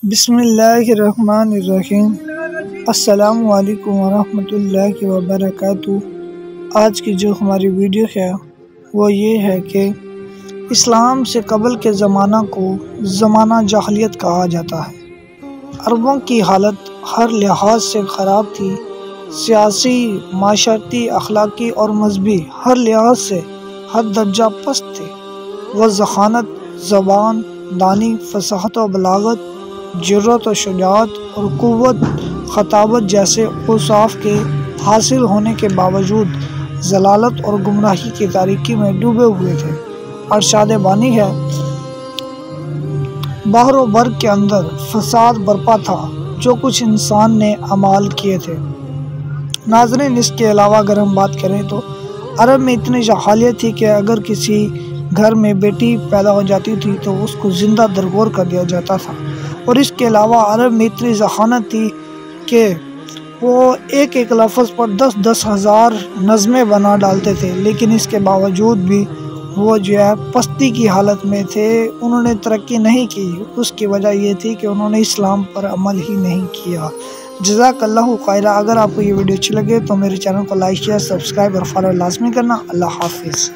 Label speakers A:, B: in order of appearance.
A: بسم اللہ الرحمن الرحیم۔ السلام علیکم ورحمۃ اللہ وبرکاتہ۔ آج کی جو ہماری ویڈیو ہے وہ یہ ہے کہ اسلام سے قبل کے زمانہ کو زمانہ جاہلیت کہا جاتا ہے۔ عربوں کی حالت ہر لحاظ سے خراب تھی، سیاسی، معاشرتی، اخلاقی اور مذہبی ہر لحاظ سے حد درجہ پست تھے۔ وہ ذہانت، زبان، دانی، فصاحت و بلاغت، جرأت و شجاعت اور قوت خطابت جیسے اوصاف کے حاصل ہونے کے باوجود ضلالت اور گمراہی کی تاریکی میں ڈوبے ہوئے تھے۔ ارشاد بانی ہے، بحر و بر کے اندر فساد برپا تھا جو کچھ انسان نے اعمال کیے تھے۔ ناظرین، اس کے علاوہ اگر ہم بات کریں تو عرب میں اتنی جہالیت تھی کہ اگر کسی گھر میں بیٹی پیدا ہو جاتی تھی تو اس کو زندہ درگور کر دیا جاتا تھا، اور اس کے علاوہ عرب میں اتنی ذہانت تھی کہ وہ ایک ایک لفظ پر 10,000 ہزار نظمیں بنا ڈالتے تھے، لیکن اس کے باوجود بھی وہ جو ہے پستی کی حالت میں تھے، انہوں نے ترقی نہیں کی۔ اس کی وجہ یہ تھی کہ انہوں نے اسلام پر عمل ہی نہیں کیا۔ جزاک اللہ خیرہ۔ اگر آپ کو یہ ویڈیو اچھی لگے تو میرے چینل کو لائک، شیئر، سبسکرائب اور فالو لازمی کرنا۔ اللہ حافظ۔